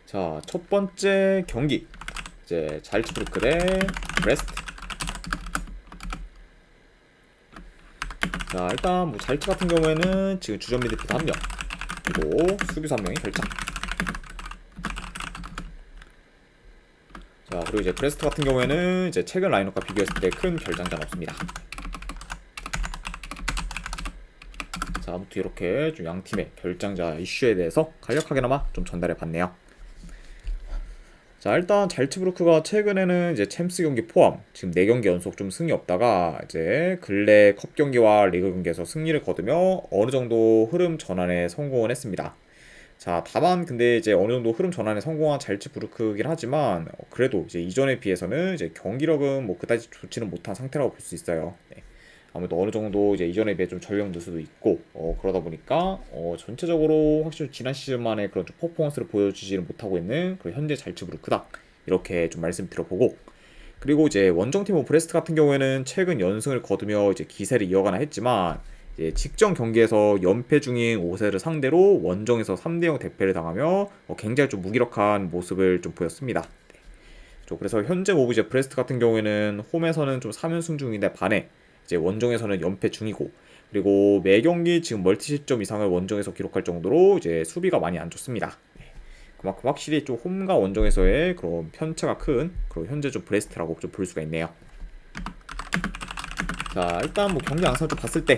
자, 첫 번째 경기 이제 잘츠부르크 대 브레스트. 자, 일단 뭐 잘츠 같은 경우에는 지금 주전 미드필더 1명 그리고 수비수 1명이 결장. 자, 그리고 이제 브레스트 같은 경우에는 이제 최근 라인업과 비교했을 때 큰 결장자는 없습니다. 자, 아무튼 이렇게 좀 양 팀의 결장자 이슈에 대해서 간략하게나마 좀 전달해 봤네요. 자, 일단 잘츠부르크가 최근에는 이제 챔스 경기 포함 지금 4경기 연속 좀 승이 없다가 이제 근래 컵 경기와 리그 경기에서 승리를 거두며 어느 정도 흐름 전환에 성공을 했습니다. 자, 다만 근데 이제 어느 정도 흐름 전환에 성공한 잘츠부르크긴 하지만 그래도 이제 이전에 비해서는 이제 경기력은 뭐 그다지 좋지는 못한 상태라고 볼 수 있어요. 네. 아무래도 어느 정도 이제 이전에 비해 좀 전력 누수도 있고 그러다 보니까 전체적으로 확실히 지난 시즌만의 그런 좀 퍼포먼스를 보여주지는 못하고 있는 그런 현재 잘츠부르크다 이렇게 좀 말씀드려보고, 그리고 이제 원정팀 브레스트 같은 경우에는 최근 연승을 거두며 이제 기세를 이어가나 했지만 이제 직전 경기에서 연패 중인 오세를 상대로 원정에서 3대0 대패를 당하며 굉장히 좀 무기력한 모습을 좀 보였습니다. 그래서 현재 이제 브레스트 같은 경우에는 홈에서는 좀 3연승 중인데 반해 이제 원정에서는 연패 중이고, 그리고 매 경기 지금 멀티 실점 이상을 원정에서 기록할 정도로 이제 수비가 많이 안 좋습니다. 그만큼 확실히 좀 홈과 원정에서의 그런 편차가 큰 그런 현재 좀 브레스트라고 좀 볼 수가 있네요. 자, 일단 뭐 경기 양상을 좀 봤을 때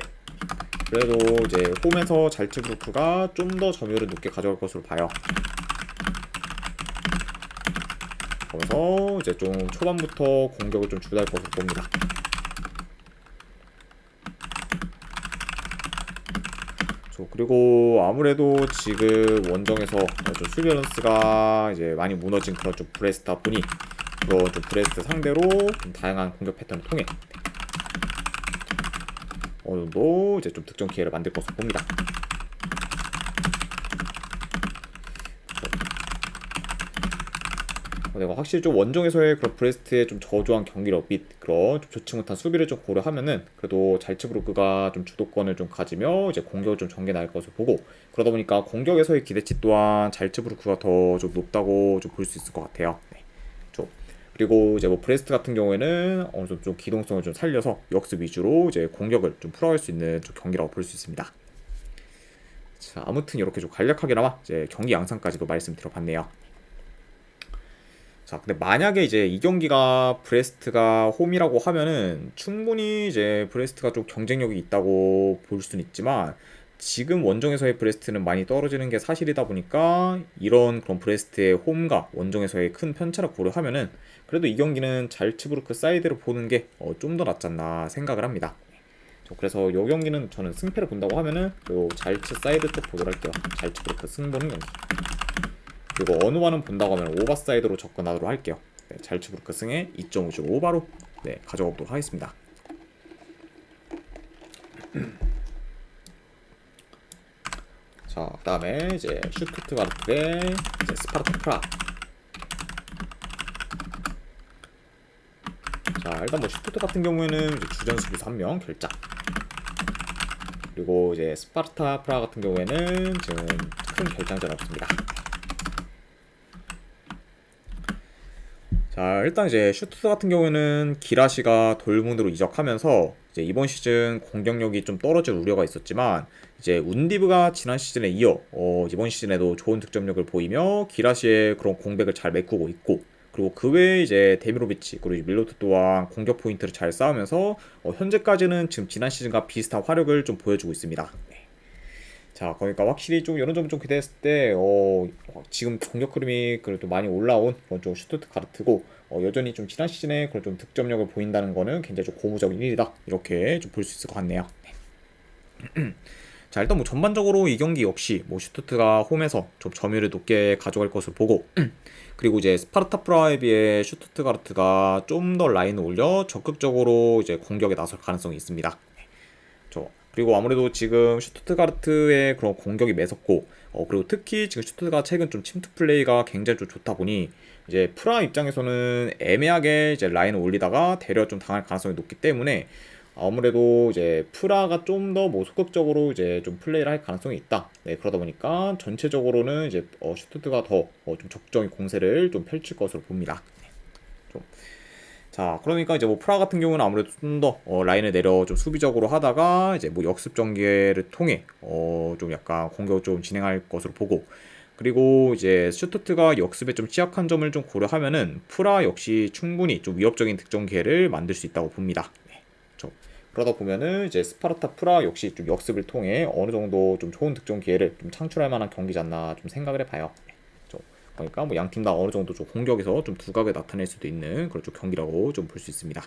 그래도 이제 홈에서 잘츠부르크가 좀 더 점유율을 높게 가져갈 것으로 봐요. 그래서 이제 좀 초반부터 공격을 좀 주도할 것으로 봅니다. 그리고 아무래도 지금 원정에서 좀 수비 밸런스가 이제 많이 무너진 그런 좀 브레스트다 보니 그런 좀 브레스트 상대로 좀 다양한 공격 패턴을 통해 어느 정도 이제 좀 득점 기회를 만들 것으로 봅니다. 내가 확실히 좀 원정에서의 그런 브레스트의 좀 저조한 경기력 및 그런 좀 좋지 못한 수비를 좀 고려하면은 그래도 잘츠부르크가 좀 주도권을 좀 가지며 이제 공격을 좀 전개 나갈 것을 보고, 그러다 보니까 공격에서의 기대치 또한 잘츠부르크가 더 좀 높다고 좀 볼 수 있을 것 같아요. 네. 그리고 이제 뭐 브레스트 같은 경우에는 어느 정도 좀 기동성을 좀 살려서 역습 위주로 이제 공격을 좀 풀어갈 수 있는 좀 경기라고 볼 수 있습니다. 자, 아무튼 이렇게 좀 간략하게나마 이제 경기 양상까지도 말씀드려봤네요. 자, 근데 만약에 이제 이 경기가 브레스트가 홈이라고 하면은 충분히 이제 브레스트가 좀 경쟁력이 있다고 볼 수는 있지만 지금 원정에서의 브레스트는 많이 떨어지는 게 사실이다 보니까 이런 그런 브레스트의 홈과 원정에서의 큰 편차를 고려하면은 그래도 이 경기는 잘츠부르크 사이드로 보는 게 좀 더 낫지 않나 생각을 합니다. 그래서 이 경기는 저는 승패를 본다고 하면은 요 잘츠 사이드 쪽 보도록 할게요. 잘츠부르크 승 보는 경기. 그리고 어느 반은 본다고 하면 오버사이드로 접근하도록 할게요. 네, 잘츠부르크 승에 2.5주 오바로 네, 가져가 보도록 하겠습니다. 자, 그 다음에 이제 슈투트가르트 대 이제 스파르타 프라. 자, 일단 뭐 슈투트 같은 경우에는 이제 주전 수비수 1명 결장. 그리고 이제 스파르타 프라 같은 경우에는 지금 큰 결장자는 없습니다. 자, 일단 이제 슈투트 같은 경우에는 기라시가 돌문으로 이적하면서 이제 이번 시즌 공격력이 좀 떨어질 우려가 있었지만 이제 운디브가 지난 시즌에 이어 이번 시즌에도 좋은 득점력을 보이며 기라시의 그런 공백을 잘 메꾸고 있고, 그리고 그 외에 이제 데미로비치 그리고 밀로트 또한 공격 포인트를 잘 쌓으면서 현재까지는 지금 지난 시즌과 비슷한 화력을 좀 보여주고 있습니다. 자, 그러니까 확실히 좀 이런 점 좀 기대했을 때 지금 공격 흐름이 그래도 많이 올라온 그런 좀 슈투트가르트고 여전히 좀 지난 시즌에 그런 좀 득점력을 보인다는 거는 굉장히 좀 고무적인 일이다 이렇게 좀 볼 수 있을 것 같네요. 자, 일단 뭐 전반적으로 이 경기 역시 뭐 슈투트가 홈에서 좀 점유율을 높게 가져갈 것을 보고 그리고 이제 스파르타 프라하에 비해 슈투트가르트가 좀 더 라인을 올려 적극적으로 이제 공격에 나설 가능성이 있습니다. 그리고 아무래도 지금 슈투트가르트의 그런 공격이 매섭고 그리고 특히 지금 슈투트가 최근 좀 침투 플레이가 굉장히 좀 좋다 보니 이제 프라 입장에서는 애매하게 이제 라인을 올리다가 대려 좀 당할 가능성이 높기 때문에 아무래도 이제 프라가 좀 더 뭐 소극적으로 이제 좀 플레이를 할 가능성이 있다. 네, 그러다 보니까 전체적으로는 이제 슈투트가 더 좀 적정히 공세를 좀 펼칠 것으로 봅니다. 좀. 자, 그러니까 이제 뭐 프라 같은 경우는 아무래도 좀 더 라인을 내려 좀 수비적으로 하다가 이제 뭐 역습 전개를 통해 좀 약간 공격을 좀 진행할 것으로 보고, 그리고 이제 슈투트가 역습에 좀 취약한 점을 좀 고려하면은 프라 역시 충분히 좀 위협적인 득점 기회를 만들 수 있다고 봅니다. 네, 좀 그러다 보면은 이제 스파르타 프라 역시 좀 역습을 통해 어느 정도 좀 좋은 득점 기회를 좀 창출할 만한 경기지 않나 좀 생각을 해봐요. 그러니까 뭐 양 팀 다 어느 정도 좀 공격에서 좀 두각을 나타낼 수도 있는 그런 좀 경기라고 좀 볼 수 있습니다.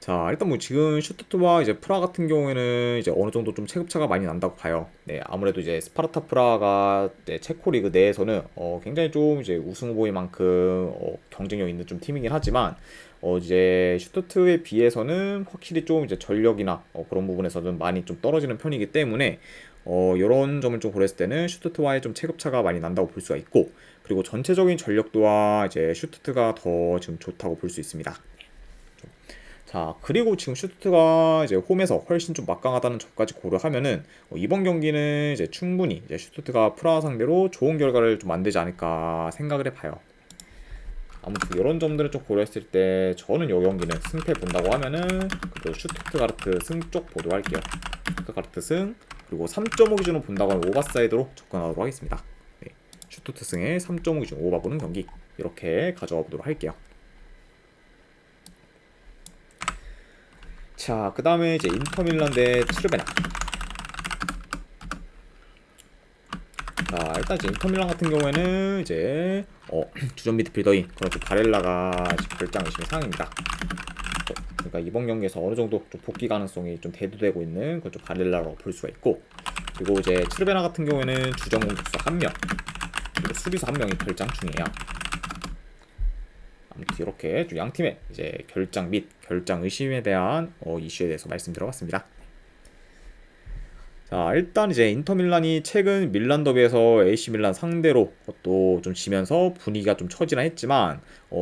자, 일단 뭐 지금 슈투트와 이제 프라 같은 경우에는 이제 어느 정도 좀 체급차가 많이 난다고 봐요. 네, 아무래도 이제 스파르타 프라가 이제 체코 리그 내에서는 굉장히 좀 이제 우승 후보인 만큼 경쟁력 있는 좀 팀이긴 하지만 이제 슈투트에 비해서는 확실히 좀 이제 전력이나 그런 부분에서는 많이 좀 떨어지는 편이기 때문에 이런 점을 좀 고려했을 때는 슈투트와의 좀 체급차가 많이 난다고 볼 수가 있고, 그리고 전체적인 전력도와 이제 슈투트가 더 지금 좋다고 볼 수 있습니다. 자, 그리고 지금 슈투트가 이제 홈에서 훨씬 좀 막강하다는 점까지 고려하면은 이번 경기는 이제 충분히 이제 슈투트가 프라하 상대로 좋은 결과를 좀 만들지 않을까 생각을 해봐요. 아무튼 이런 점들을 좀 고려했을 때 저는 이 경기는 승패 본다고 하면은 그래도 슈투트가르트 승 쪽 보도록 할게요. 슈투트가르트 승, 그리고 3.5 기준으로 본다고 하면 오버사이드로 접근하도록 하겠습니다. 네, 슈투트 승에 3.5 기준 오버 보는 경기 이렇게 가져와 보도록 할게요. 자, 그 다음에 이제 인터밀란 대 트르베나. 자, 일단 이제 인터밀란 같은 경우에는 이제 주전 미드필더인 그렇죠 바렐라가 결장 의심의 상황입니다. 그러니까 이번 경기에서 어느 정도 좀 복귀 가능성이 좀 대두되고 있는 그렇죠 바렐라라고 볼 수가 있고, 그리고 이제 트르베나 같은 경우에는 주전 공격수 1명, 그리고 수비수 1명이 결장 중이에요. 아무튼 이렇게 양 팀의 이제 결장 및 결장 의심에 대한 이슈에 대해서 말씀드려봤습니다. 자, 일단 이제 인터밀란이 최근 밀란 더비에서 AC 밀란 상대로 또 좀 지면서 분위기가 좀 처지나 했지만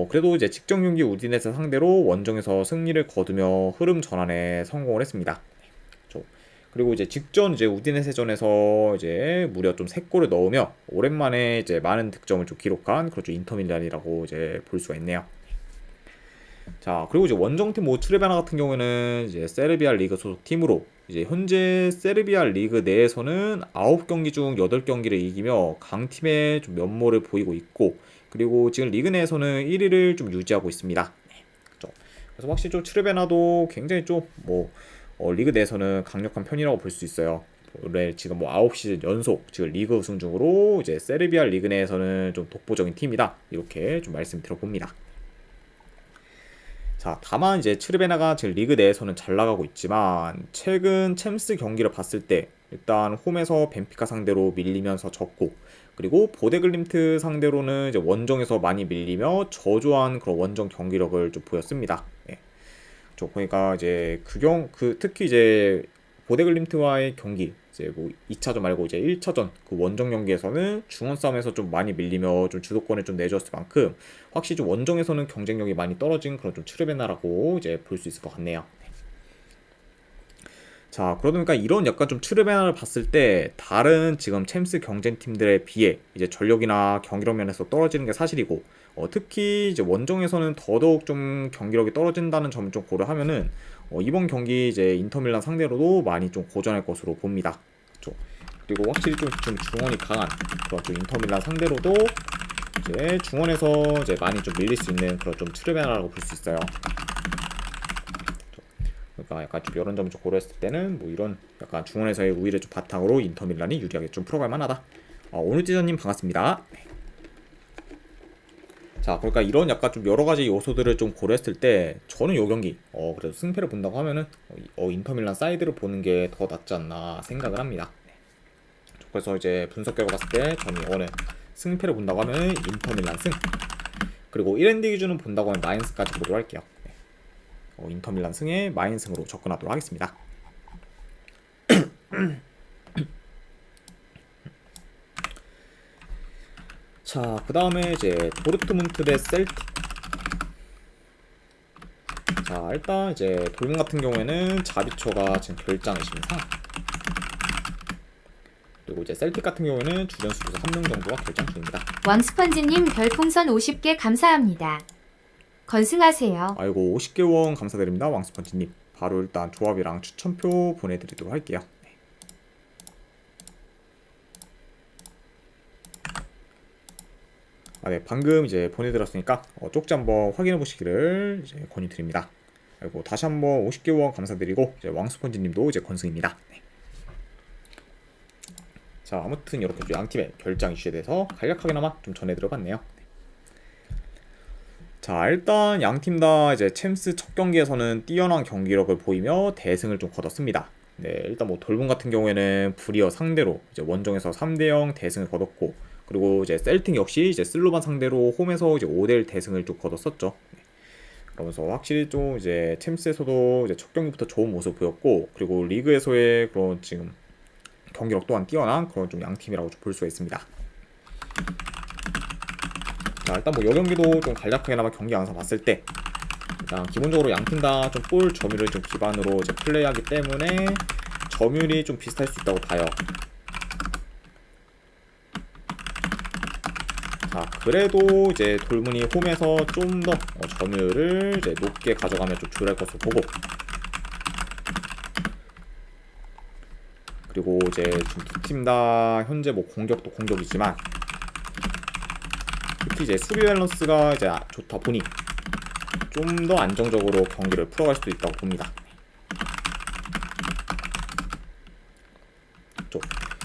그래도 이제 직전 경기 우디네세 상대로 원정에서 승리를 거두며 흐름 전환에 성공을 했습니다. 그리고 이제 직전 이제 우디네세전에서 이제 무려 좀 3골을 넣으며 오랜만에 이제 많은 득점을 좀 기록한 그렇죠 인터밀란이라고 이제 볼 수가 있네요. 자, 그리고 이제 원정팀 트레베나 같은 경우에는 이제 세르비아 리그 소속 팀으로 이제 현재 세르비아 리그 내에서는 9경기 중 8경기를 이기며 강팀의 좀 면모를 보이고 있고, 그리고 지금 리그 내에서는 1위를 좀 유지하고 있습니다. 그렇죠. 그래서 확실히 좀 트레베나도 굉장히 좀 뭐 리그 내에서는 강력한 편이라고 볼 수 있어요. 원래 지금 뭐 9시즌 연속 지금 리그 우승 중으로 이제 세르비아 리그 내에서는 좀 독보적인 팀이다 이렇게 좀 말씀드려봅니다. 자, 다만 이제 트르베나가 지금 리그 내에서는 잘 나가고 있지만 최근 챔스 경기를 봤을 때 일단 홈에서 벤피카 상대로 밀리면서 졌고, 그리고 보데글림트 상대로는 이제 원정에서 많이 밀리며 저조한 그런 원정 경기력을 좀 보였습니다. 예. 저 보니까 이제 특히 이제 보데글림트와의 경기 이제 뭐 2차전 말고 이제 1차전 그 원정 경기에서는 중원 싸움에서 좀 많이 밀리며 좀 주도권을 좀 내줬을 만큼 확실히 좀 원정에서는 경쟁력이 많이 떨어진 그런 좀 트르베나라고 이제 볼 수 있을 것 같네요. 자, 그러니까 이런 약간 좀 트르베나를 봤을 때 다른 지금 챔스 경쟁팀들에 비해 이제 전력이나 경기력 면에서 떨어지는 게 사실이고, 특히 이제 원정에서는 더더욱 좀 경기력이 떨어진다는 점을 좀 고려하면은 이번 경기 이제 인터밀란 상대로도 많이 좀 고전할 것으로 봅니다. 그렇죠? 그리고 확실히 좀 중원이 강한 그런 좀 인터밀란 상대로도 이제 중원에서 이제 많이 좀 밀릴 수 있는 그런 좀 트르베나라고 볼 수 있어요. 그러니까 약간 좀 이런 점을 좀 고려했을 때는 뭐 이런 약간 중원에서의 우위를 좀 바탕으로 인터밀란이 유리하게 좀 풀어갈 만하다. 오늘 띠저님 반갑습니다. 네. 자, 그러니까 이런 약간 좀 여러 가지 요소들을 좀 고려했을 때 저는 요 경기 그래도 승패를 본다고 하면은 인터밀란 사이드를 보는 게 더 낫지 않나 생각을 합니다. 네. 그래서 이제 분석 결과 봤을 때 저는 이거는 승패를 본다고 하면 인터밀란 승, 그리고 1엔드 기준은 본다고 하면 마인스까지 보도록 할게요. 인터밀란 승에 마인승으로 접근하도록 하겠습니다. 자, 그 다음에 이제 도르트문트 대 셀틱. 자, 일단 이제 돌문 같은 경우에는 자비초가 지금 결장 의심상. 그리고 이제 셀틱 같은 경우에는 주전 수비수 1명 정도가 결장 중입니다. 왕스펀지님 별풍선 50개 감사합니다. 건승하세요. 아이고 50개 원 감사드립니다. 왕스펀지님. 바로 일단 조합이랑 추천표 보내드리도록 할게요. 네. 네, 방금 이제 보내드렸으니까 쪽지 한번 확인해 보시기를 이제 권유드립니다. 그리고 다시 한번 50개 원 감사드리고 이제 왕스펀지님도 이제 건승입니다. 네. 자, 아무튼 이렇게 양팀의 결장 이슈에 대해서 간략하게나마 좀 전해드려봤네요. 자, 일단 양팀 다 이제 챔스 첫 경기에서는 뛰어난 경기력을 보이며 대승을 좀 거뒀습니다. 네, 일단 뭐 돌문 같은 경우에는 불이어 상대로 이제 원정에서 3대0 대승을 거뒀고, 그리고 이제 셀틱 역시 이제 슬로반 상대로 홈에서 이제 5대1 대승을 좀 거뒀었죠. 네. 그러면서 확실히 좀 이제 챔스에서도 이제 첫 경기부터 좋은 모습 보였고, 그리고 리그에서의 그런 지금 경기력 또한 뛰어난 그런 좀 양팀이라고 좀 볼 수가 있습니다. 자, 일단 뭐 이 경기도 좀 간략하게나마 경기 양상 봤을 때 일단 기본적으로 양팀 다 좀 볼 점유를 좀 기반으로 이제 플레이하기 때문에 점유율이 좀 비슷할 수 있다고 봐요. 자, 그래도 이제 돌문이 홈에서 좀 더 점유율을 이제 높게 가져가면 좀 줄할 것으로 보고, 그리고 이제 지금 두 팀 다 현재 뭐 공격도 공격이지만 특히 이제 수비 밸런스가 이제 좋다 보니 좀 더 안정적으로 경기를 풀어갈 수도 있다고 봅니다.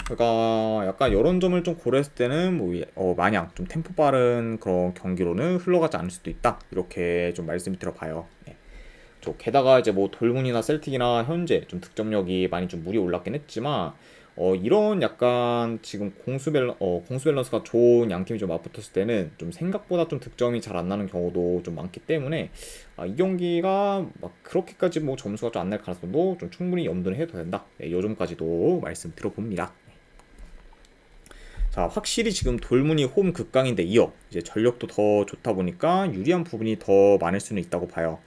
그러니까 약간 이런 점을 좀 고려했을 때는 뭐 마냥 좀 템포 빠른 그런 경기로는 흘러가지 않을 수도 있다, 이렇게 좀 말씀을 드려봐요. 네. 게다가 이제 뭐 돌문이나 셀틱이나 현재 좀 득점력이 많이 좀 물이 올랐긴 했지만 이런 약간 지금 공수 밸런스가 좋은 양팀이 좀 맞붙었을 때는 좀 생각보다 좀 득점이 잘 안 나는 경우도 좀 많기 때문에 이 경기가 막 그렇게까지 뭐 점수가 좀 안 날 가능성도 좀 충분히 염두를 해도 된다. 네, 요 점까지도 말씀 드려봅니다. 자, 확실히 지금 돌문이 홈 극강인데 이어 이제 전력도 더 좋다 보니까 유리한 부분이 더 많을 수는 있다고 봐요.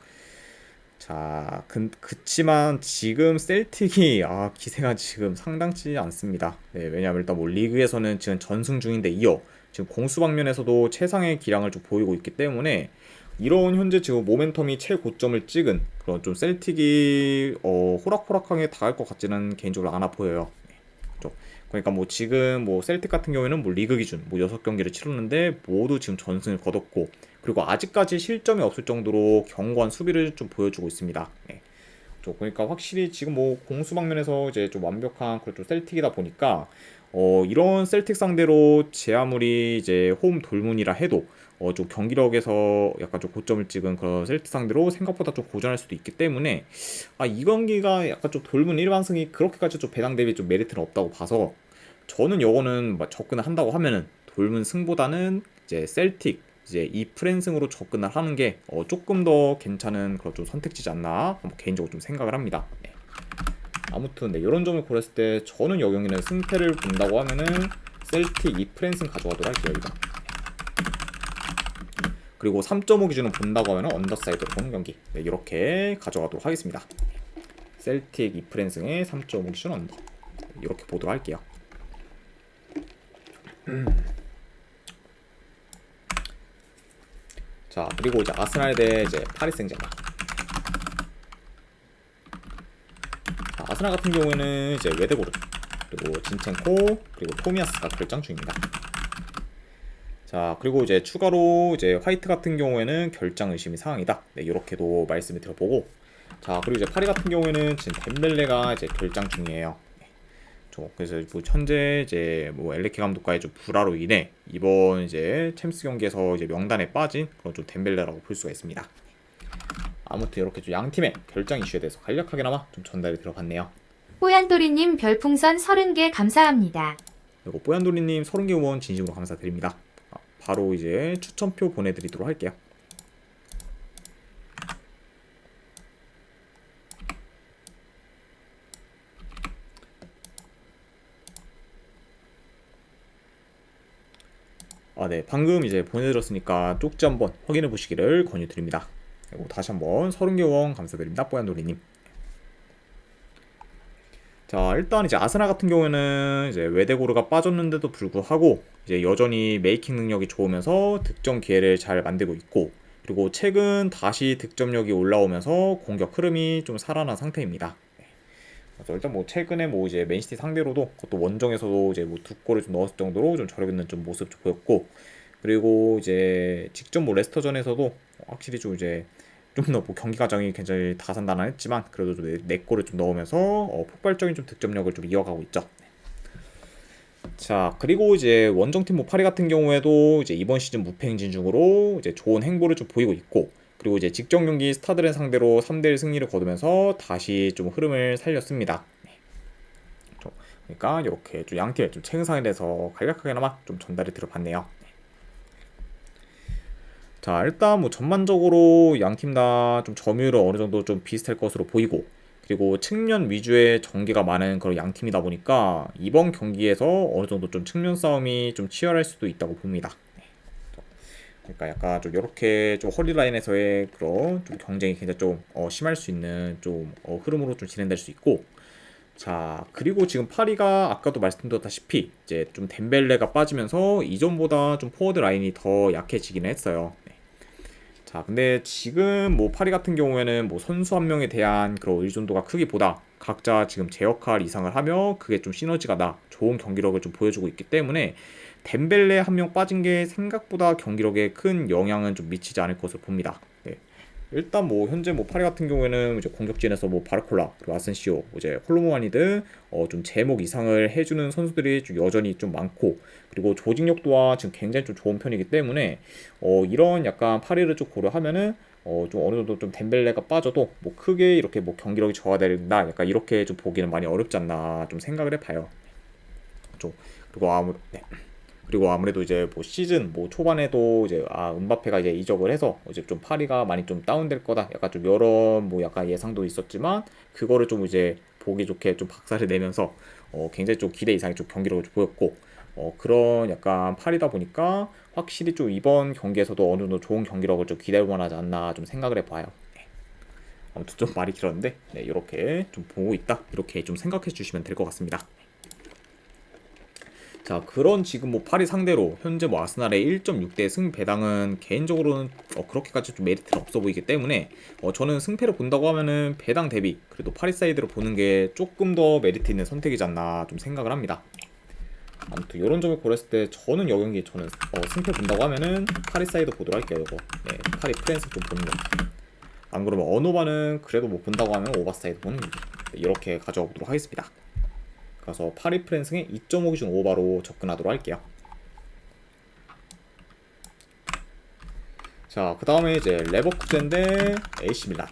자, 그치만 지금 셀틱이 기세가 지금 상당치 않습니다. 네, 왜냐하면 일단 뭐 리그에서는 지금 전승 중인데 이어 지금 공수 방면에서도 최상의 기량을 좀 보이고 있기 때문에 이런 현재 지금 모멘텀이 최고점을 찍은 그런 좀 셀틱이 호락호락하게 다갈 것 같지는 개인적으로 않아 보여요. 네, 그러니까 뭐 지금 뭐 셀틱 같은 경우에는 뭐 리그 기준 뭐 6경기를 치렀는데 모두 지금 전승을 거뒀고, 그리고 아직까지 실점이 없을 정도로 견고한 수비를 좀 보여주고 있습니다. 네. 그러니까 확실히 지금 뭐 공수 방면에서 이제 좀 완벽한 그런 좀 셀틱이다 보니까 이런 셀틱 상대로 제 아무리 이제 홈 돌문이라 해도 좀 경기력에서 약간 좀 고점을 찍은 그런 셀틱 상대로 생각보다 좀 고전할 수도 있기 때문에 이 경기가 약간 좀 돌문 일반승이 그렇게까지 좀 배당 대비 좀 메리트는 없다고 봐서 저는 요거는 접근을 한다고 하면은 돌문 승보다는 이제 셀틱 이제 이 프랜승으로 접근을 하는 게 조금 더 괜찮은 그런 좀 선택지지 않나 개인적으로 좀 생각을 합니다. 네. 아무튼 네, 이런 점을 고렸을 때 저는 이 경기는 승패를 본다고 하면은 셀틱 이 프랜승 가져가도록 할게요. 이거. 그리고 3.5 기준으로 본다고 하면 언더사이드로 보는 경기, 네, 이렇게 가져가도록 하겠습니다. 셀틱 이 프랜승의 3.5 기준 언더, 이렇게 보도록 할게요. 자, 그리고 이제 아스날 대 이제 파리 생제르맹. 아스날 같은 경우에는 이제 웨데고르, 그리고 진첸코, 그리고 토미야스가 결장 중입니다. 자, 그리고 이제 추가로 이제 화이트 같은 경우에는 결장 의심이 사항이다. 네, 이렇게도 말씀을 드려보고, 자, 그리고 이제 파리 같은 경우에는 지금 덴벨레가 이제 결장 중이에요. 그래서 뭐 현재 이제 뭐 엘레케 감독과의 좀 불화로 인해 이번 이제 챔스 경기에서 이제 명단에 빠진 그런 좀 덴벨레라고 볼 수가 있습니다. 아무튼 이렇게 좀 양 팀의 결장 이슈에 대해서 간략하게나마 좀 전달이 들어봤네요. 뽀얀도리님 별풍선 30개 감사합니다. 그리고 뽀얀도리님 30개 후원 진심으로 감사드립니다. 바로 이제 추천표 보내드리도록 할게요. 네, 방금 이제 보내드렸으니까 쪽지 한번 확인해 보시기를 권유드립니다. 그리고 다시 한번 30개 후원 감사드립니다. 뽀얀돌이님. 자, 일단 이제 아스날 같은 경우에는 이제 웨데고르가 빠졌는데도 불구하고 이제 여전히 메이킹 능력이 좋으면서 득점 기회를 잘 만들고 있고, 그리고 최근 다시 득점력이 올라오면서 공격 흐름이 좀 살아난 상태입니다. 그래서 일단 뭐 최근에 뭐 이제 맨시티 상대로도 그것도 원정에서도 이제 뭐 두 골을 좀 넣었을 정도로 좀 저력 있는 좀 모습 좀 보였고, 그리고 이제 직접 뭐 레스터전에서도 확실히 좀 이제 좀 더 뭐 경기 과정이 굉장히 다산다난했지만 그래도 좀 네 골을 좀 넣으면서 폭발적인 좀 득점력을 좀 이어가고 있죠. 자, 그리고 이제 원정팀 뭐 파리 같은 경우에도 이제 이번 시즌 무패 행진 중으로 이제 좋은 행보를 좀 보이고 있고, 그리고 이제 직전 경기 스타들을 상대로 3대1 승리를 거두면서 다시 좀 흐름을 살렸습니다. 그러니까 이렇게 좀 양팀의 좀 최근상에 대해서 간략하게나마 좀 전달이 들어봤네요. 자, 일단 뭐 전반적으로 양 팀 다 좀 점유율은 어느 정도 좀 비슷할 것으로 보이고, 그리고 측면 위주의 전개가 많은 그런 양 팀이다 보니까 이번 경기에서 어느 정도 좀 측면 싸움이 좀 치열할 수도 있다고 봅니다. 그러니까 약간 좀 이렇게 좀 헐리 라인에서의 그런 좀 경쟁이 굉장히 좀 심할 수 있는 좀 흐름으로 좀 진행될 수 있고, 자, 그리고 지금 파리가 아까도 말씀드렸다시피 이제 좀 덴벨레가 빠지면서 이전보다 좀 포워드 라인이 더 약해지긴 했어요. 자, 근데 지금 뭐 파리 같은 경우에는 뭐 선수 한 명에 대한 그런 의존도가 크기보다 각자 지금 제 역할 이상을 하며 그게 좀 시너지가 나 좋은 경기력을 좀 보여주고 있기 때문에 덴벨레 한 명 빠진 게 생각보다 경기력에 큰 영향은 좀 미치지 않을 것으로 봅니다. 네. 일단 뭐 현재 뭐 파리 같은 경우에는 이제 공격진에서 뭐 바르콜라 그리고 아센시오 이제 콜로무아니드 좀 제목 이상을 해주는 선수들이 좀 여전히 좀 많고, 그리고 조직력 또한 지금 굉장히 좀 좋은 편이기 때문에 이런 약간 파리를 좀 고려하면은 좀 어느 정도 좀 덴벨레가 빠져도 뭐 크게 이렇게 뭐 경기력이 저하된다 약간 이렇게 좀 보기는 많이 어렵지 않나 좀 생각을 해봐요. 좀 그리고 아무래도 이제 뭐 시즌 뭐 초반에도 이제 은바페가 이제 이적을 해서 이제 좀 파리가 많이 좀 다운될 거다 약간 좀 여러 뭐 약간 예상도 있었지만 그거를 좀 이제 보기 좋게 좀 박살을 내면서 굉장히 좀 기대 이상의 좀 경기력을 좀 보였고, 그런 약간 파리다 보니까 확실히 좀 이번 경기에서도 어느 정도 좋은 경기력을 좀 기대할 만하지 않나 좀 생각을 해봐요. 네. 아무튼 좀 말이 길었는데 네, 이렇게 좀 보고 있다 이렇게 좀 생각해 주시면 될 것 같습니다. 자, 그런 지금 뭐 파리 상대로 현재 뭐 아스날의 1.6대 승 배당은 개인적으로는 그렇게까지 좀 메리트는 없어 보이기 때문에 저는 승패를 본다고 하면은 배당 대비 그래도 파리 사이드로 보는 게 조금 더 메리트 있는 선택이지 않나 좀 생각을 합니다. 아무튼 이런 점을 고렸을 때 저는 여경기 저는 승패 본다고 하면은 파리 사이드 보도록 할게요. 이거 네, 파리 프랜스 좀 보는 거. 안 그러면 언어반은 그래도 뭐 본다고 하면 오버사이드 보는 거죠. 네, 이렇게 가져와 보도록 하겠습니다. 그래서 파리 프랜스의 2.5 기준 오버로 접근하도록 할게요. 자, 그 다음에 이제 레버쿠젠 대 AC 밀란.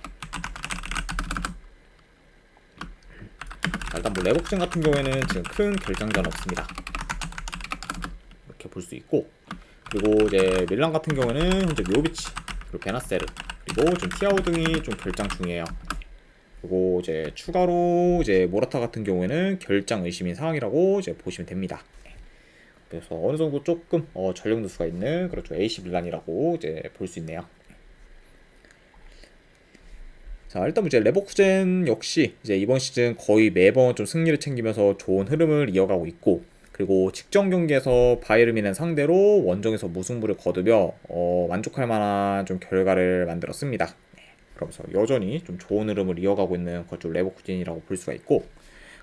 일단 뭐 레버쿠젠 같은 경우에는 지금 큰 결장자는 없습니다. 이렇게 볼 수 있고, 그리고 이제 밀란 같은 경우에는 현재 묘비치 그리고 베나세르 그리고 좀 티아오 등이 좀 결장 중이에요. 그리고 이제 추가로 이제 모라타 같은 경우에는 결장 의심인 상황이라고 이제 보시면 됩니다. 그래서 어느 정도 조금 전력 누수가 있는 그렇죠 AC 밀란이라고 이제 볼 수 있네요. 자, 일단 이제 레버쿠젠 역시 이제 이번 시즌 거의 매번 좀 승리를 챙기면서 좋은 흐름을 이어가고 있고, 그리고 직전 경기에서 바이에른 뮌헨 상대로 원정에서 무승부를 거두며 만족할 만한 좀 결과를 만들었습니다. 그러면서 여전히 좀 좋은 흐름을 이어가고 있는 그쪽 레버쿠젠이라고 볼 수가 있고,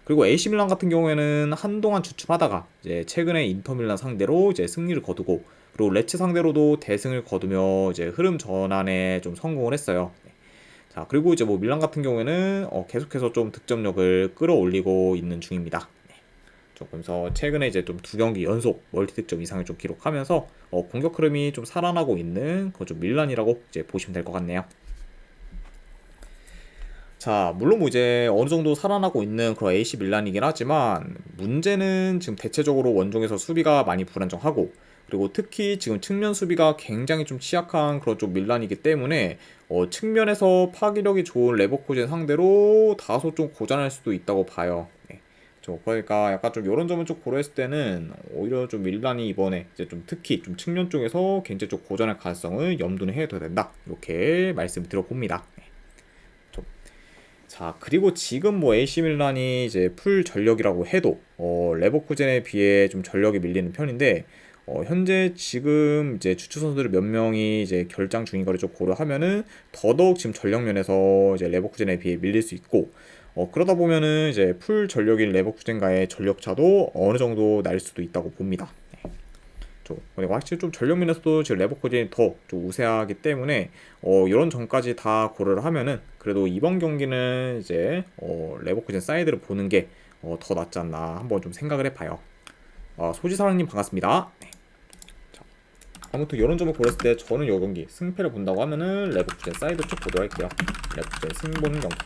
그리고 AC 밀란 같은 경우에는 한동안 주춤하다가 이제 최근에 인터 밀란 상대로 이제 승리를 거두고, 그리고 레츠 상대로도 대승을 거두며 이제 흐름 전환에 좀 성공을 했어요. 자, 그리고 이제 뭐 밀란 같은 경우에는 계속해서 좀 득점력을 끌어올리고 있는 중입니다. 그래서 최근에 이제 좀 두 경기 연속 멀티 득점 이상을 좀 기록하면서 공격 흐름이 좀 살아나고 있는 그좀 밀란이라고 이제 보시면 될 것 같네요. 자, 물론 뭐 이제 어느 정도 살아나고 있는 그런 AC 밀란이긴 하지만 문제는 지금 대체적으로 원정에서 수비가 많이 불안정하고, 그리고 특히 지금 측면 수비가 굉장히 좀 취약한 그런 좀 밀란이기 때문에 측면에서 파기력이 좋은 레버쿠젠 상대로 다소 좀 고전할 수도 있다고 봐요. 네. 그러니까 약간 좀 이런 점을 좀 고려했을 때는 오히려 좀 밀란이 이번에 이제 좀 특히 좀 측면 쪽에서 굉장히 좀 고전할 가능성을 염두는 해둬야 된다. 이렇게 말씀을 드려봅니다. 네. 자, 그리고 지금 뭐 AC 밀란이 이제 풀 전력이라고 해도 레버쿠젠에 비해 좀 전력이 밀리는 편인데 현재 지금 이제 주축 선수들 몇 명이 이제 결장 중인 거를 좀 고려하면은 더더욱 지금 전력 면에서 이제 레버쿠젠에 비해 밀릴 수 있고 그러다 보면은 이제 풀 전력인 레버쿠젠과의 전력 차도 어느 정도 날 수도 있다고 봅니다. 그리고 확실히 좀 전력 면에서도 지금 레버쿠젠이 더 좀 우세하기 때문에 이런 점까지 다 고려를 하면은 그래도 이번 경기는 이제 레버쿠젠 사이드를 보는 게 더 낫지 않나 한번 좀 생각을 해봐요. 소지사랑님 반갑습니다. 네. 자, 아무튼 이런 점을 고렸을 때 저는 이 경기 승패를 본다고 하면은 레버쿠젠 사이드 쪽 보도록 할게요. 레버쿠젠 승 보는 경기.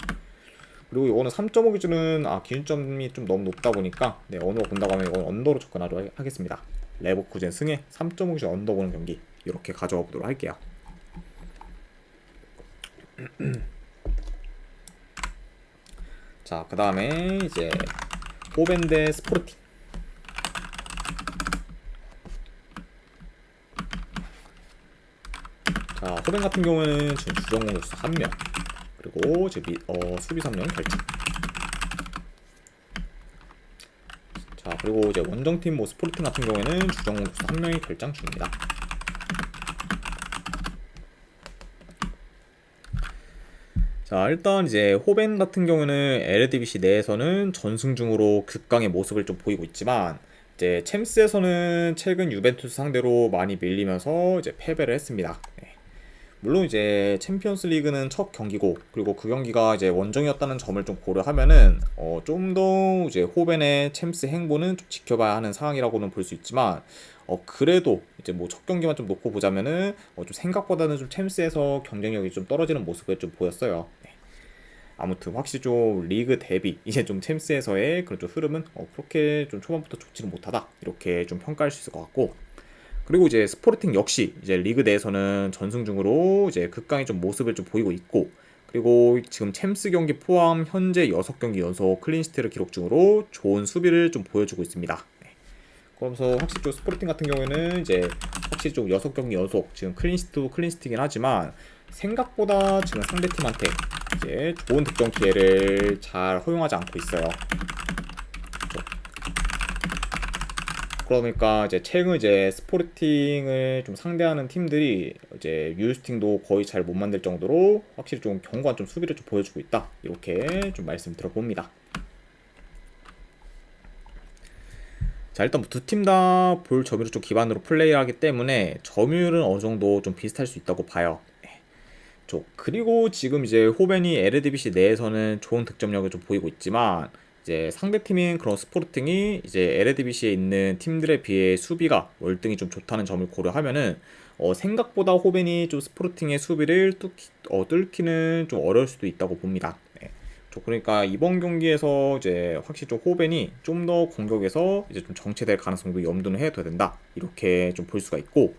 그리고 이거는 3.5 기준은 기준점이 좀 너무 높다 보니까 네, 언어로 본다고 하면 이건 언더로 접근하도록 하겠습니다. 레버쿠젠 승에 3.5 기준 언더 보는 경기 이렇게 가져와 보도록 할게요. 자, 그 다음에 이제 호벤 대 스포르팅. 자, 호벤 같은 경우에는 지금 주전 공격수 1명 그리고 지금 수비 3명 결정. 자, 그리고 이제 원정팀 뭐 스포르팅 같은 경우에는 주전 공격수 1명이 결장 중입니다. 자, 일단 이제 호벤 같은 경우는 에르디비시 내에서는 전승 중으로 극강의 모습을 좀 보이고 있지만 이제 챔스에서는 최근 유벤투스 상대로 많이 밀리면서 이제 패배를 했습니다. 네. 물론 이제 챔피언스 리그는 첫 경기고 그리고 그 경기가 이제 원정이었다는 점을 좀 고려하면은 좀 더 이제 호벤의 챔스 행보는 좀 지켜봐야 하는 상황이라고는 볼 수 있지만 그래도 이제 뭐 첫 경기만 좀 놓고 보자면은 좀 생각보다는 좀 챔스에서 경쟁력이 좀 떨어지는 모습을 좀 보였어요. 네. 아무튼 확실히 좀 리그 대비 이제 좀 챔스에서의 그런 좀 흐름은 그렇게 좀 초반부터 좋지는 못하다 이렇게 좀 평가할 수 있을 것 같고 그리고 이제 스포르팅 역시 이제 리그 내에서는 전승 중으로 이제 극강의 좀 모습을 좀 보이고 있고 그리고 지금 챔스 경기 포함 현재 6경기 연속 클린시트를 기록 중으로 좋은 수비를 좀 보여주고 있습니다. 네. 그러면서 확실히 좀 스포르팅 같은 경우에는 이제 확실히 좀 6경기 연속 지금 클린시트도 클린시트긴 하지만 생각보다 지금 상대팀한테 이제 좋은 득점 기회를 잘 허용하지 않고 있어요. 그러니까 이제 최근 이제 스포르팅을 좀 상대하는 팀들이 이제 유스팅도 거의 잘 못 만들 정도로 확실히 좀 견고한 좀 수비를 좀 보여주고 있다 이렇게 좀 말씀 드려봅니다. 자, 일단 뭐 두 팀 다 볼 점유율 좀 기반으로 플레이하기 때문에 점유율은 어느 정도 좀 비슷할 수 있다고 봐요. 그리고 지금 이제 호벤이 에르디비시 내에서는 좋은 득점력을 좀 보이고 있지만 이제 상대팀인 그런 스포르팅이 이제 에르디비시에 있는 팀들에 비해 수비가 월등히 좀 좋다는 점을 고려하면은 생각보다 호벤이 좀 스포르팅의 수비를 뚫기는 좀 어려울 수도 있다고 봅니다. 네. 그러니까 이번 경기에서 이제 확실히 좀 호벤이 좀 더 공격에서 이제 좀 정체될 가능성도 염두는 해둬야 된다 이렇게 좀 볼 수가 있고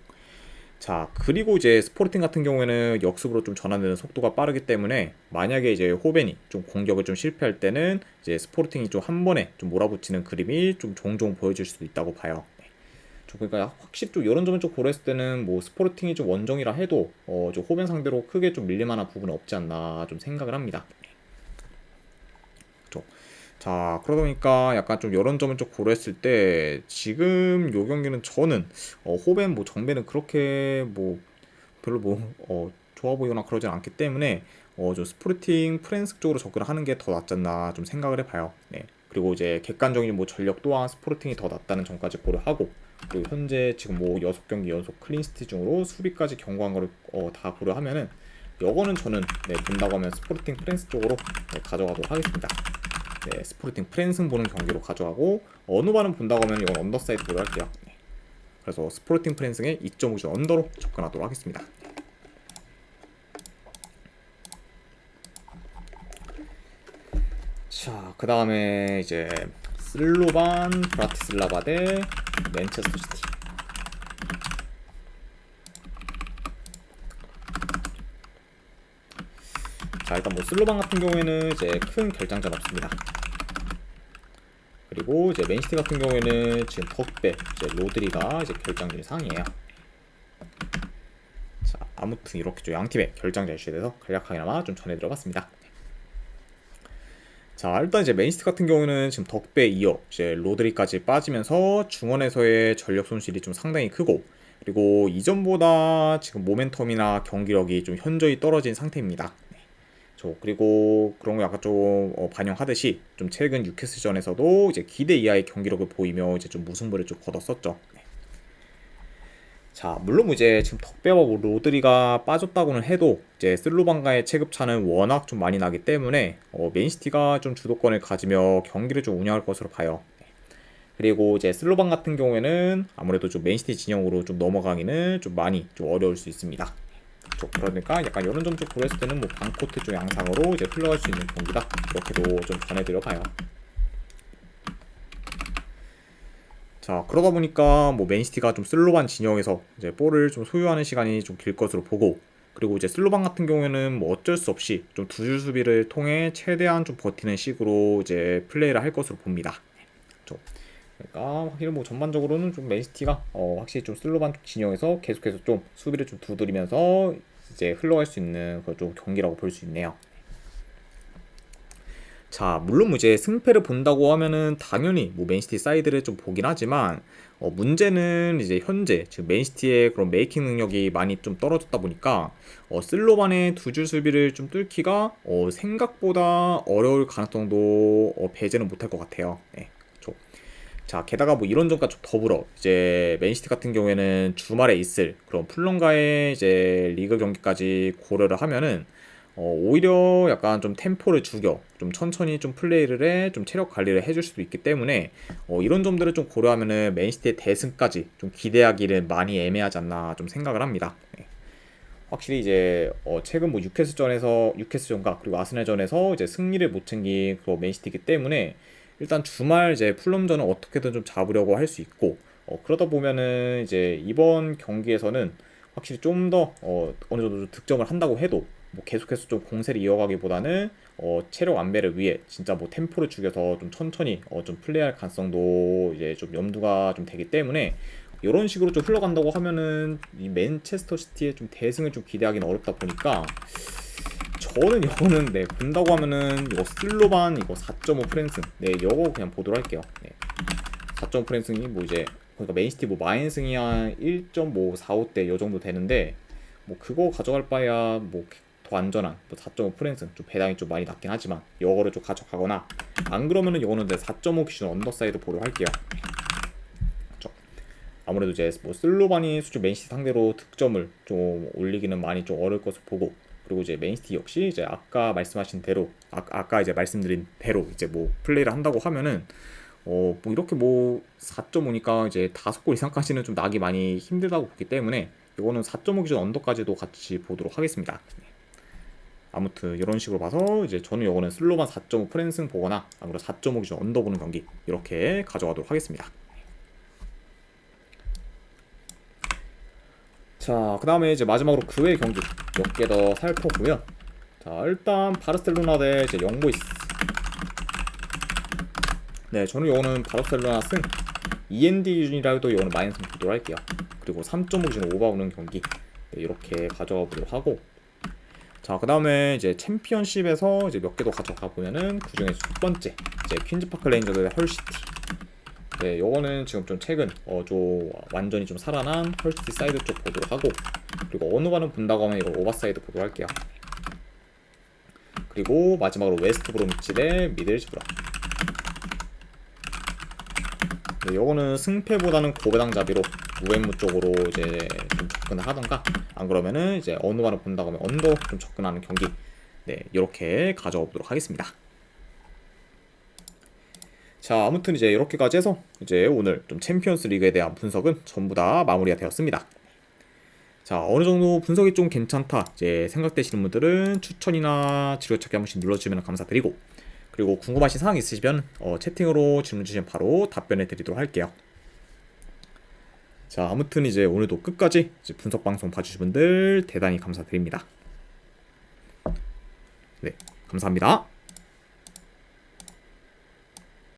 자, 그리고 이제 스포르팅 같은 경우에는 역습으로 좀 전환되는 속도가 빠르기 때문에 만약에 이제 호벤이 좀 공격을 좀 실패할 때는 이제 스포르팅이 좀 한 번에 좀 몰아붙이는 그림이 좀 종종 보여질 수도 있다고 봐요. 네. 그러니까 확실히 좀 이런 점을 좀 고려했을 때는 뭐 스포르팅이 좀 원정이라 해도 좀 호벤 상대로 크게 좀 밀릴만한 부분은 없지 않나 좀 생각을 합니다. 자, 그러다 보니까 약간 좀 이런 점을 좀 고려했을 때 지금 요 경기는 저는 호벤 뭐 정배는 그렇게 뭐 별로 뭐 좋아 보이거나 그러진 않기 때문에 좀 스포르팅 프랜스 쪽으로 접근하는 게 더 낫지 않나 좀 생각을 해봐요. 네. 그리고 이제 객관적인 뭐 전력 또한 스포르팅이 더 낫다는 점까지 고려하고 그리고 현재 지금 뭐 6경기 연속 클린시티 중으로 수비까지 견고한 거를 다 고려하면은 요거는 저는 네, 본다고 하면 스포르팅 프랜스 쪽으로 네, 가져가도록 하겠습니다. 네, 스포르팅 프랜승 보는 경기로 가져가고 어느 반은 본다고 하면 이건 언더사이드 보도록 할게요. 네. 그래서 스포르팅 프랜승의 2.5주 언더로 접근하도록 하겠습니다. 자, 그 다음에 이제 슬로반 브라티슬라바 대 맨체스터 시티. 자, 일단 뭐 슬로반 같은 경우에는 이제 큰 결장전 없습니다. 그리고 이제 맨시티 같은 경우에는 지금 덕배, 이제 로드리가 이제 결장률 상이에요. 자, 아무튼 이렇게 좀 양팀의 결장자 이슈에 대해서 간략하게나마 좀 전해드려봤습니다. 자, 일단 이제 맨시티 같은 경우는 지금 덕배 이어 이제 로드리까지 빠지면서 중원에서의 전력 손실이 좀 상당히 크고, 그리고 이전보다 지금 모멘텀이나 경기력이 좀 현저히 떨어진 상태입니다. 그리고 그런 거 약간 좀 반영하듯이 좀 최근 뉴캐슬전에서도 이제 기대 이하의 경기력을 보이며 이제 좀 무승부를 좀 거뒀었죠. 자, 물론 뭐 이제 지금 덕배와 뭐 로드리가 빠졌다고는 해도 이제 슬로반과의 체급차는 워낙 좀 많이 나기 때문에 맨시티가 좀 주도권을 가지며 경기를 좀 운영할 것으로 봐요. 그리고 이제 슬로반 같은 경우에는 아무래도 좀 맨시티 진영으로 좀 넘어가기는 좀 많이 좀 어려울 수 있습니다. 그러니까 약간 이런 점 좀 고려했을 때는 뭐 반코트 쪽 양상으로 이제 흘러갈 수 있는 경기다, 이렇게도 좀 전해드려 봐요. 자, 그러다 보니까 뭐 맨시티가 좀 슬로반 진영에서 이제 볼을 좀 소유하는 시간이 좀 길 것으로 보고, 그리고 이제 슬로반 같은 경우에는 뭐 어쩔 수 없이 좀 두 줄 수비를 통해 최대한 좀 버티는 식으로 이제 플레이를 할 것으로 봅니다. 그러니까 확실히 뭐 전반적으로는 좀 맨시티가 확실히 좀 슬로반 진영에서 계속해서 좀 수비를 좀 두드리면서 이제 흘러갈 수 있는 그런 좀 경기라고 볼 수 있네요. 자, 물론 뭐 이제 승패를 본다고 하면은 당연히 뭐 맨시티 사이드를 좀 보긴 하지만 문제는 이제 현재 지금 맨시티의 그런 메이킹 능력이 많이 좀 떨어졌다 보니까 슬로반의 두 줄 수비를 좀 뚫기가 생각보다 어려울 가능성도 배제는 못할 것 같아요. 네, 그렇죠. 자, 게다가 뭐 이런 점과 좀 더불어 이제 맨시티 같은 경우에는 주말에 있을 그런 풀럼과의 이제 리그 경기까지 고려를 하면은 오히려 약간 좀 템포를 죽여 좀 천천히 좀 플레이를 해 좀 체력 관리를 해줄 수도 있기 때문에 이런 점들을 좀 고려하면은 맨시티의 대승까지 좀 기대하기는 많이 애매하지 않나 좀 생각을 합니다. 네. 확실히 이제 최근 뭐 뉴캐슬전과 그리고 아스날전에서 이제 승리를 못 챙긴 그 맨시티이기 때문에 일단 주말 이제 풀럼전은 어떻게든 좀 잡으려고 할 수 있고, 그러다 보면은 이제 이번 경기에서는 확실히 좀 더 어느 정도 좀 득점을 한다고 해도 뭐 계속해서 좀 공세를 이어가기보다는 체력 안배를 위해 진짜 뭐 템포를 죽여서 좀 천천히 좀 플레이할 가능성도 이제 좀 염두가 좀 되기 때문에 이런 식으로 좀 흘러간다고 하면은 이 맨체스터 시티의 좀 대승을 좀 기대하기는 어렵다 보니까 저는 이거는 네, 본다고 하면은 이거 슬로반 이거 4.5 프랜승, 네, 이거 그냥 보도록 할게요. 네. 4.5 프랜승이 뭐 이제 그러니까 맨시티 뭐 마인승이 한 1.545대 요 정도 되는데 뭐 그거 가져갈 바에야 뭐 더 안전한 뭐 4.5 프랜승 좀 배당이 좀 많이 낮긴 하지만 이거를 좀 가져가거나 안 그러면은 이거는 4.5 기준 언더사이드 보도록 할게요. 그렇죠. 아무래도 이제 뭐 슬로반이 수직 맨시티 상대로 득점을 좀 올리기는 많이 좀 어려울 것을 보고, 그리고 이제 맨시티 역시 이제 아까 말씀하신 대로 아까 이제 말씀드린 대로 이제 뭐 플레이를 한다고 하면은 뭐 이렇게 뭐 4.5니까 이제 5골 이상까지는 좀 나기 많이 힘들다고 보기 때문에 이거는 4.5 기준 언더까지도 같이 보도록 하겠습니다. 아무튼 이런 식으로 봐서 이제 저는 이거는 슬로반 4.5 프랜승 보거나 아무래도 4.5 기준 언더 보는 경기 이렇게 가져가도록 하겠습니다. 자, 그 다음에 이제 마지막으로 그 외 경기 몇 개 더 살펴보면, 자, 일단 바르셀로나 대 이제 영보이스. 네, 저는 이거는 바르셀로나 승, END 기준이라도 이거는 마이너스 보도록 할게요. 그리고 3.5 기준 오버 오는 경기, 네, 이렇게 가져가 보도록 하고, 자, 그 다음에 이제 챔피언십에서 이제 몇 개 더 가져가 보면은 그 중에 첫 번째 이제 퀸즈파크 레인저드 대 헐시티. 네, 요거는 지금 좀 최근 좀 완전히 좀 살아난 헐시티 사이드 쪽 보도록 하고, 그리고 어느 반은 본다고 하면 이거 오버사이드 보도록 할게요. 그리고 마지막으로 웨스트 브로미치 대 미들스브라. 네, 요거는 승패보다는 고배당잡이로 우엠무 쪽으로 이제 좀 접근을 하던가, 안 그러면은 이제 어느 반을 본다고 하면 언더 좀 접근하는 경기, 네, 이렇게 가져가 보도록 하겠습니다. 자, 아무튼 이제 이렇게까지 해서 이제 오늘 좀 챔피언스 리그에 대한 분석은 전부 다 마무리가 되었습니다. 자, 어느 정도 분석이 좀 괜찮다 이제 생각되시는 분들은 추천이나 지도찾기 한 번씩 눌러주시면 감사드리고, 그리고 궁금하신 사항 있으시면 채팅으로 질문 주시면 바로 답변해 드리도록 할게요. 자, 아무튼 이제 오늘도 끝까지 이제 분석 방송 봐주신 분들 대단히 감사드립니다. 네, 감사합니다.